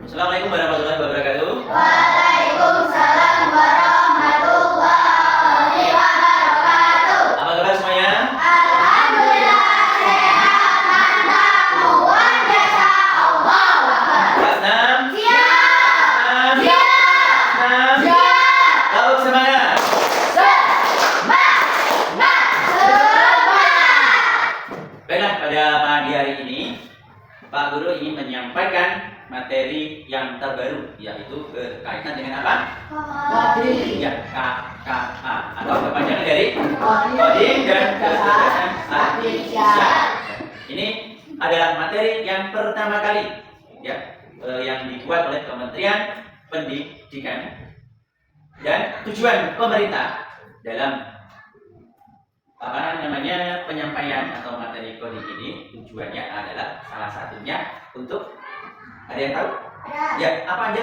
Assalamualaikum warahmatullahi wabarakatuh. Waalaikumsalam warahmatullahi wabarakatuh. Apa kabar semuanya? Alhamdulillah sehat, mantap, luar biasa. Allahu Akbar. Kelas 6? Siap. 6? Siap. 6? Siap. Lalu semangat. Semangat. Baiklah, pada pagi hari ini Pak Guru ingin menyampaikan materi yang terbaru, yaitu berkaitan dengan apa? Coding. Ya, KKA atau kepanjangan dari Coding Coding dan Kecerdasan Artifisial. Ini adalah materi yang pertama kali ya, yang dibuat oleh Kementerian Pendidikan, dan tujuan pemerintah dalam penyampaian atau materi coding ini, tujuannya adalah salah satunya untuk, ada yang tahu? Ya, apa aja?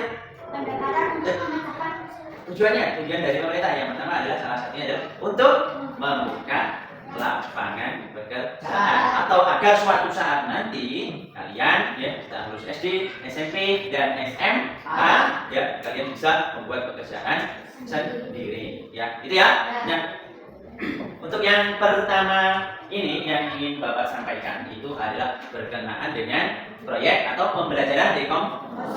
Pendekatan untuk memecahkan Tujuan dari pemerintah yang pertama adalah salah satunya adalah untuk membuka lapangan pekerjaan, atau agar suatu saat nanti kalian ya setelah lulus SD, SMP dan SMA ya kalian bisa membuat pekerjaan sendiri ya. Itu ya. Nah, untuk yang pertama ini yang ingin Bapak sampaikan itu adalah berkenaan dengan proyek atau pembelajaran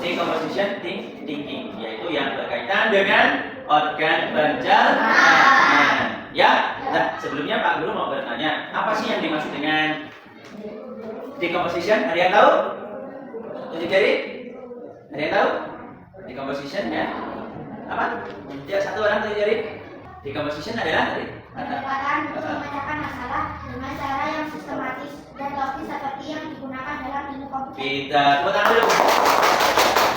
decomposition thinking, yaitu yang berkaitan dengan organ pencernaan. Ya, nah sebelumnya Pak Guru mau bertanya, apa sih yang dimaksud dengan decomposition? Ada yang tahu? Tunjuk jari. Ada yang tahu? Decomposition ya? Apa? Ya, satu orang tunjuk jari. Decomposition adalah tadi pendekatan untuk memecahkan masalah dengan cara yang sistematis dan logis seperti yang digunakan dalam ilmu komputer. Kita tepuk tangan dulu.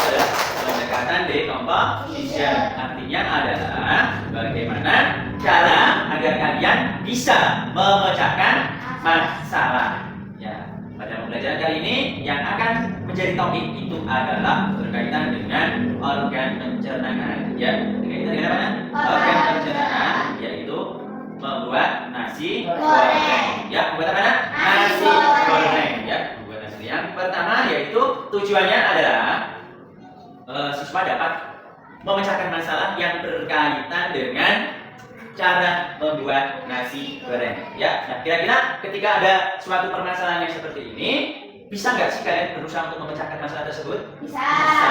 Adalah pendekatan decomposition. Artinya adalah bagaimana cara agar kalian bisa memecahkan masalah. Ya, pada pembelajaran kali ini yang akan menjadi topik itu adalah berkaitan dengan organ pencernaan. Ya, berkaitan dengan apa? Organ pencernaan, yaitu membuat nasi goreng. Ya, membuat apa? Nasi goreng. Ya, membuat nasi. Yang pertama yaitu tujuannya adalah siswa dapat memecahkan masalah yang berkaitan dengan cara membuat nasi goreng. Ya, nah kira-kira ketika ada suatu permasalahan yang seperti ini, bisa nggak sih kalian berusaha untuk memecahkan masalah tersebut? Bisa. Bisa.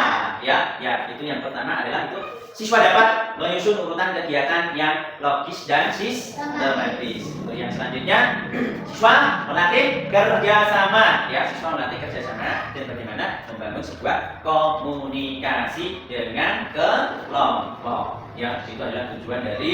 Ya, itu yang pertama adalah itu siswa dapat menyusun urutan kegiatan yang logis dan sistematis. Yang selanjutnya, siswa melatih kerjasama. Ya, siswa melatih kerjasama dan bagaimana membangun sebuah komunikasi dengan kelompok. Ya, itu adalah tujuan dari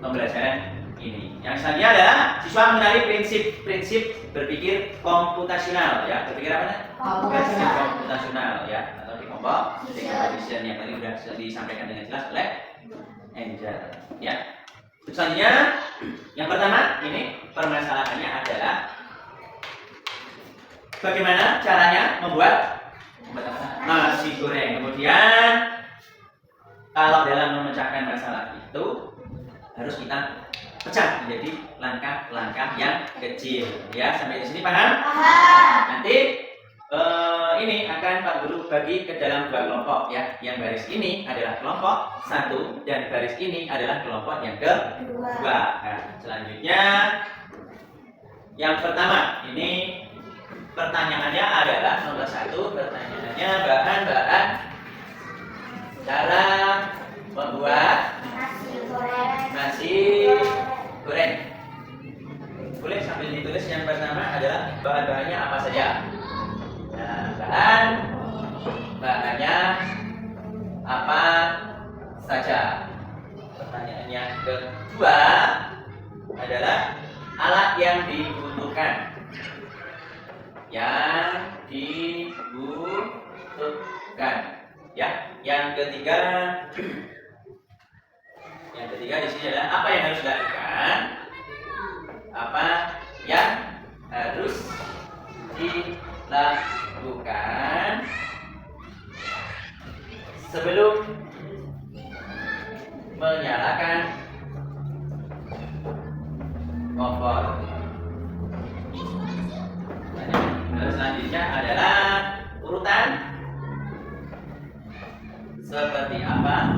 pembelajaran ini. Yang selanjutnya adalah siswa mengenali prinsip-prinsip berpikir komputasional. Ya, berpikir apa? Komputasional ya, atau decomposition yang tadi sudah disampaikan dengan jelas oleh Angel. Ya. Selanjutnya, yang pertama ini permasalahannya adalah bagaimana caranya membuat nasi goreng. Kemudian kalau dalam memecahkan masalah itu harus kita pecah menjadi langkah-langkah yang kecil. Ya, sampai di sini paham? Paham. Nanti ini akan Pak Guru bagi ke dalam dua kelompok ya. Yang baris ini adalah kelompok 1 dan baris ini adalah kelompok yang kedua. Nah, selanjutnya yang pertama ini pertanyaannya adalah nomor 1. Pertanyaannya bahan-bahan cara membuat nasi goreng. Boleh sambil ditulis. Yang pertama adalah bahan-bahannya apa saja. Nah, bahannya apa saja. Pertanyaan yang kedua adalah alat yang dibutuhkan. Ya, yang ketiga di sini adalah apa yang harus dilakukan. Apa yang harus dilakukan sebelum menyalakan kompor. Lalu selanjutnya adalah urutan seperti apa?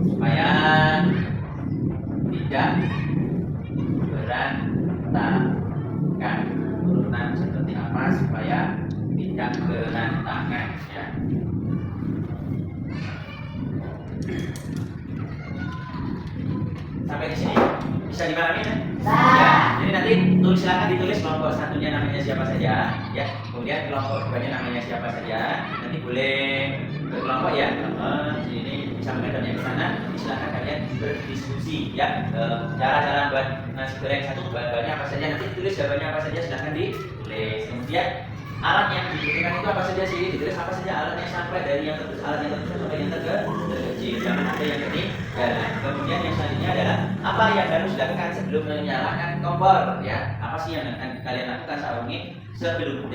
Supaya tidak berantakan. Urutan seperti apa supaya tidak berantakan ya. Sampai di sini bisa dipahami kan? Ya, jadi nanti silakan ditulis kelompok satunya namanya siapa saja, ya. Kemudian kelompok duanya namanya siapa saja. Nanti boleh berkelompok ya. Ini bisa menghadapnya ke sana. Silakan kalian berdiskusi ya. Cara-cara buat nasi goreng satu bahan-bahannya apa saja. Nanti ditulis jawabannya apa saja. Silakan ditulis. Kemudian alat yang dibutuhkan itu apa saja sih? Ditulis apa saja alatnya sampai dari yang terbesar, alat yang terbesar sampai yang terkecil. Jangan ada yang ini. Ya, kemudian yang selanjutnya adalah apa yang harus dilakukan sebelum menyalakan kompor ya. Apa sih yang akan kalian lakukan saat ini sebelum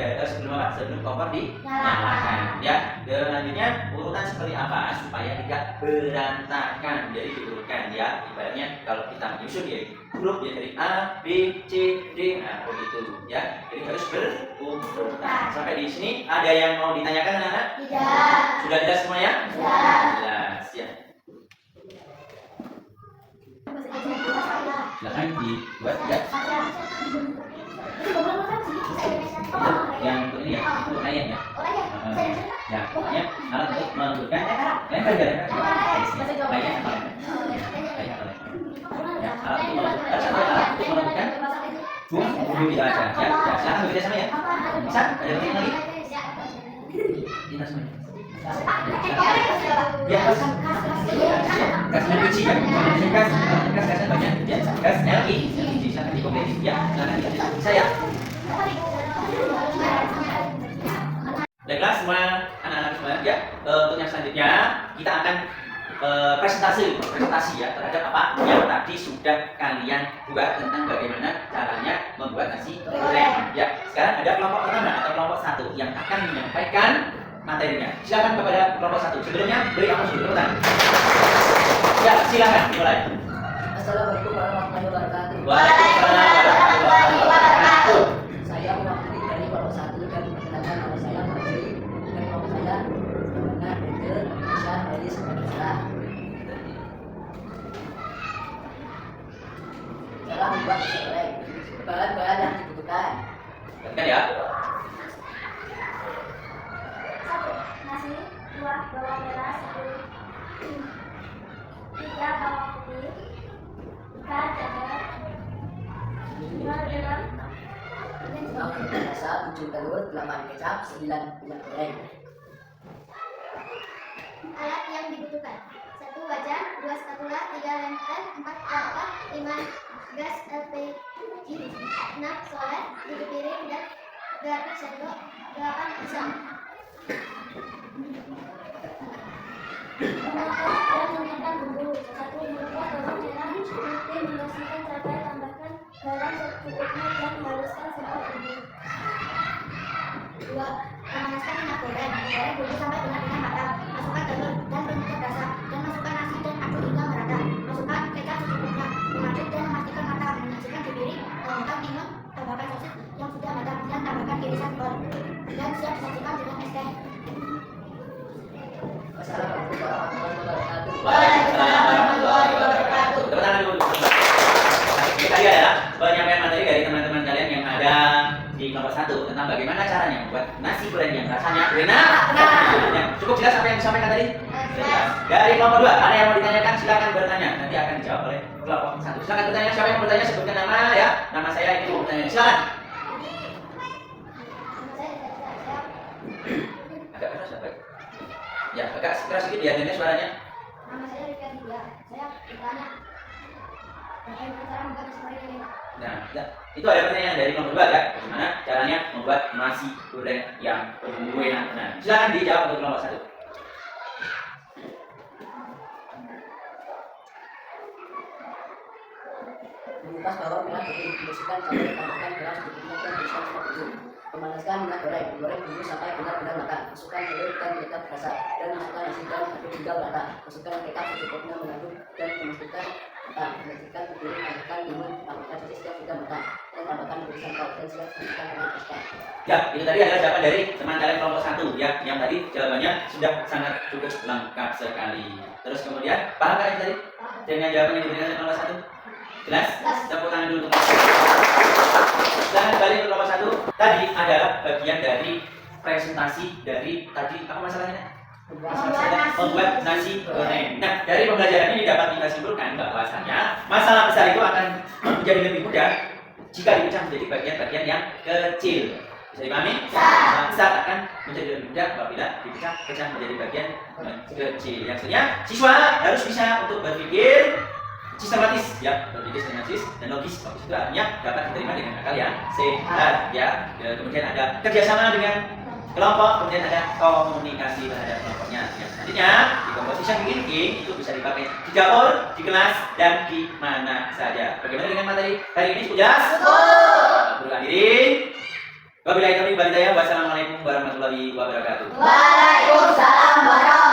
kompor dinyalakan ya. Selanjutnya urutan seperti apa supaya tidak berantakan. Jadi diurutkan ya. Ibaratnya kalau kita menyusun ya grup ya dari A, B, C, D, nah begitu ya. Jadi harus berurutan. Sampai di sini ada yang mau ditanyakan anak-anak? Tidak. Sudah jelas semuanya? Sudah. Jelas ya. Silakan dibuat ya. Yang ini ya, untuk ayam ya. Ya, ya. Alat untuk menentukan lempar ya. Ayam apa? Ayam apa? Ya, alat untuk menentukan bumbu bisa aja. Ya, silakan bekerja sama ya. Bisa? Ada yang lagi? Kita semuanya. Ya, kasnya kunci ya. Kasnya banyak. Ya, kasnya lagi. Silakan dikompletin ya. Silakan bisa ya. Baiklah semua anak-anak semua ya. Untuk yang selanjutnya kita akan presentasi ya terhadap apa yang tadi sudah kalian buat tentang bagaimana caranya membuat nasi goreng. Ya, sekarang ada kelompok pertama atau kelompok satu yang akan menyampaikan materinya. Silakan kepada kelompok satu. Sebelumnya beri aplaus dulu teman. Ya, silakan mulai. Assalamualaikum warahmatullahi wabarakatuh. Waalaikumsalam warahmatullahi wabarakatuh. Saya mewakili dari kelompok satu dan memperkenalkan nama saya Fadli dan kelompok saya Bagaimana Bendel Indonesia dari Sebenarnya. Cara membuat nasi goreng. Bahan-bahan yang dibutuhkan. Perhatikan ya. 1. Nasi. 2. Bawang merah 10. 3. Bawang putih. 4. Jagung. 5. garam. Rasa 7 telur, 8 kecap, 9 minyak goreng. Alat yang dibutuhkan 1 wajan, 2 spatula, 3 lemper, 4 kuartal, 5 gas LPG, 6 solet, 7 piring dan 8 sendok, 8 pisang. Mengolah dan menyiapkan bumbu 1. Merebus bawang merah putih, membersihkan cabai, tambahkan garam secukupnya dan haluskan sampai bumbu. 2. Memanaskan minyak goreng. Goreng bumbu sampai benar-benar matang. Masukkan telur dan penyedap rasa dan masukkan nasi dan aduk hingga merata. Masukkan kecap secukupnya. Mengaduk dan memastikan matang. Menyajikan di piring. Tambahkan timun, tambahkan sosis yang sudah matang dan tambahkan irisan kol. Dan siap disajikan dengan es teh. Assalamualaikum warahmatullahi wabarakatuh. Waalaikumsalam warahmatullahi wabarakatuh. Tepuk tangan dulu. Ini tadi adalah penyampaian materi dari teman-teman kalian yang ada di kelompok satu tentang bagaimana caranya membuat nasi goreng yang rasanya enak. Ya, cukup jelas apa yang disampaikan tadi? Jelas. Dari kelompok 2, ada yang mau ditanyakan silakan bertanya. Nanti akan dijawab oleh kelompok 1. Silakan bertanya, siapa yang mau bertanya sebutkan nama ya. Nama saya ini mau bertanya. Silakan. Agak keras apa? Ya, agak keras sedikit ya dengar suaranya. Nama saya Rika Dia. Saya bertanya bagaimana cara membuat nasi goreng ini. Nah, ya, itu ada pertanyaan dari kelompok 2 ya. Bagaimana caranya membuat nasi goreng yang enak. Nah, silakan dijawab untuk kelompok 1. Mengupas bawang merah putih, bersihkan cabai, tambahkan garam secukupnya dan haluskan sampai bumbu. Memanaskan minyak goreng, goreng bumbu sampai benar-benar matang. Masukkan telur dan penyedap rasa dan masukkan nasi dan aduk hingga merata. Masukkan kecap secukupnya, mengaduk dan memastikan matang. Menyajikan piring, tambahkan timun, tambahkan sosis yang sudah matang. Dan tambahkan tulisan paut dan siap sajikan dengan pasta. Ya, itu tadi adalah jawaban dari teman kalian kelompok 1 ya, yang tadi jawabannya sudah sangat cukup lengkap sekali. Terus kemudian, paham kalian tadi dengan jawaban yang diberikan oleh kelompok 1? Jelas? Tepuk tangan dulu untuk silahkan kembali ke kelompok 1. Tadi adalah bagian dari presentasi dari tadi apa masalahnya? Membuat nasi goreng. Nah, dari pembelajaran ini dapat kita simpulkan bahwasanya masalah besar itu akan menjadi lebih mudah jika dipecah menjadi bagian-bagian yang kecil. Bisa dipahami? Masalah besar akan menjadi lebih mudah apabila dipecah menjadi bagian kecil. Yang artinya siswa harus bisa untuk berpikir sistematis, ya, berpikir sistematis dan logis. Logis itu artinya dapat diterima dengan akal yang sehat, ya. Kemudian ada kerjasama dengan kelompok, kemudian ada komunikasi terhadap kelompoknya. Yang nantinya di composition thinking itu bisa dipakai di dapur, di kelas, dan di mana saja. Bagaimana dengan materi hari ini? Sudah jelas? Betul. Diri. Wabillahi taufiq wal hidayah. Wassalamualaikum warahmatullahi wabarakatuh. Waalaikumsalam warahmatullahi wabarakatuh.